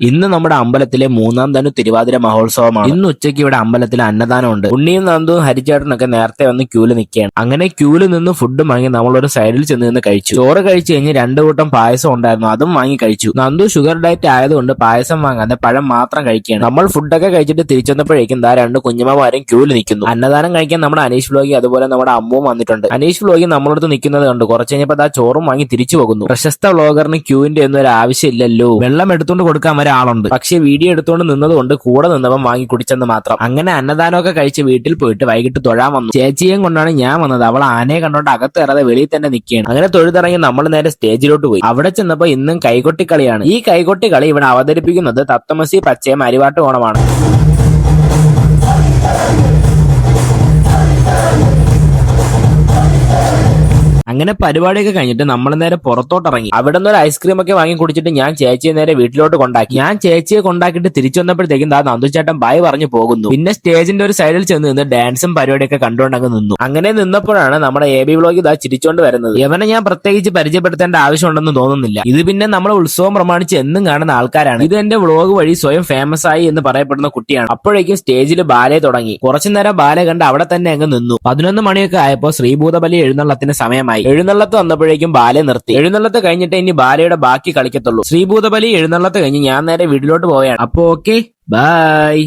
ഇന്ന് നമ്മുടെ അമ്പലത്തിലെ മൂന്നാം തനു തിരുവാതിര മഹോത്സവമാണ്. ഇന്ന് ഉച്ചയ്ക്ക് ഇവിടെ അമ്പലത്തിൽ അന്നദാനമുണ്ട്. ഉണ്ണിയും നന്ദുവും ഹരിച്ചേട്ടനൊക്കെ നേരത്തെ വന്ന് ക്യൂല് നിൽക്കുകയാണ്. അങ്ങനെ ക്യൂല് നിന്ന് ഫുഡ് വാങ്ങി നമ്മളൊരു സൈഡിൽ ചെന്ന് നിന്ന് കഴിച്ചു. ചോറ് കഴിച്ചു കഴിഞ്ഞ് 2 കൂട്ടം പായസം ഉണ്ടായിരുന്നു, അതും വാങ്ങി കഴിച്ചു. നന്ദു ഷുഗർ ഡയറ്റ് ആയതുകൊണ്ട് പായസം വാങ്ങാതെ പഴം മാത്രം കഴിക്കുകയാണ്. നമ്മൾ ഫുഡൊക്കെ കഴിച്ചിട്ട് തിരിച്ചു വന്നപ്പോഴേക്കും 2 കുഞ്ഞമ്മമാരും ക്യൂല് നിൽക്കുന്നു. അന്നദാനം കഴിക്കാൻ നമ്മുടെ അനീഷ് വ്ലോഗി അതുപോലെ നമ്മുടെ അമ്മുവും വന്നിട്ടുണ്ട്. അനീഷ് വ്ലോഗി നമ്മളടുത്ത് നിൽക്കുന്നത് കണ്ട് കുറച്ച് കഴിഞ്ഞപ്പോൾ ചോറും വാങ്ങി തിരിച്ചു പോകുന്നു. പ്രശസ്ത വ്ലോഗറിന് ക്യൂവിന്റെ ഒന്നും ഒരു ആവശ്യമില്ലല്ലോ. വെള്ളം എടുത്തുകൊണ്ട് കൊടുക്കാൻ ആളുണ്ട്, പക്ഷെ വീഡിയോ എടുത്തുകൊണ്ട് നിന്നതുകൊണ്ട് കൂടെ നിന്നവൻ വാങ്ങി കുടിച്ചെന്ന് മാത്രം. അങ്ങനെ അന്നദാനമൊക്കെ കഴിച്ച് വീട്ടിൽ പോയിട്ട് വൈകിട്ട് തൊഴാൻ വന്നു. ചേച്ചിയും കൊണ്ടാണ് ഞാൻ വന്നത്. അവൾ ആനയെ കണ്ടോണ്ട് അകത്ത് കയറാതെ വെളിയിൽ തന്നെ നിൽക്കുകയാണ്. അങ്ങനെ തൊഴുതിറങ്ങി നമ്മൾ നേരെ സ്റ്റേജിലോട്ട് പോയി. അവിടെ ചെന്നപ്പോ ഇന്നും കൈകൊട്ടിക്കളിയാണ്. ഈ കൈകൊട്ടിക്കളി ഇവിടെ അവതരിപ്പിക്കുന്നത് തത്തമസി പച്ചയം അരിവാട്ട് ഓണമാണ്. അങ്ങനെ പരിപാടിയൊക്കെ കഴിഞ്ഞിട്ട് നമ്മൾ നേരെ പുറത്തോട്ടിറങ്ങി. അവിടെ നിന്ന് ഒരു ഐസ്ക്രീം ഒക്കെ വാങ്ങി കുടിച്ചിട്ട് ഞാൻ ചേച്ചിയെ നേരെ വീട്ടിലോട്ട് കൊണ്ടാക്കി. ഞാൻ ചേച്ചിയെ കൊണ്ടാക്കിയിട്ട് തിരിച്ചു വന്നപ്പോഴത്തേക്കും നന്ദുചേട്ടൻ ബൈ പറഞ്ഞു പോകുന്നു. പിന്നെ സ്റ്റേജിന്റെ ഒരു സൈഡിൽ ചെന്ന് നിന്ന് ഡാൻസും പരിപാടിയൊക്കെ കണ്ടുകൊണ്ടങ്ങ് നിന്നു. അങ്ങനെ നിന്നപ്പോഴാണ് നമ്മുടെ AB വ്ലോഗ് ചിരിച്ചോണ്ട് വരുന്നത്. ഇവനെ ഞാൻ പ്രത്യേകിച്ച് പരിചയപ്പെടുത്തേണ്ട ആവശ്യമുണ്ടെന്ന് തോന്നുന്നില്ല. ഇത് പിന്നെ നമ്മളെ ഉത്സവം പ്രമാണിച്ച് എന്നും കാണുന്ന ആൾക്കാരാണ്. ഇത് എന്റെ വ്ലോഗ് വഴി സ്വയം ഫേമസ് ആയി എന്ന് പറയപ്പെടുന്ന കുട്ടിയാണ്. അപ്പോഴേക്കും സ്റ്റേജിൽ ബാലെ തുടങ്ങി. കുറച്ചുനേരം ബാലെ കണ്ട് അവിടെ തന്നെ അങ്ങ് നിന്നു. 11 മണിയൊക്കെ ആയപ്പോൾ ശ്രീഭൂതബലി എഴുന്നള്ളത്തിന് സമയമായി. എഴുന്നള്ളത്ത് വന്നപ്പോഴേക്കും ബാലെ നിർത്തി. എഴുന്നള്ളത്ത് കഴിഞ്ഞിട്ട് ഇനി ബാലയുടെ ബാക്കി കളിക്കത്തുള്ളൂ. ശ്രീഭൂതബലി എഴുന്നള്ളത്ത് കഴിഞ്ഞ് ഞാൻ നേരെ വീട്ടിലോട്ട് പോവുകയാണ്. അപ്പോ ഓക്കെ, ബൈ.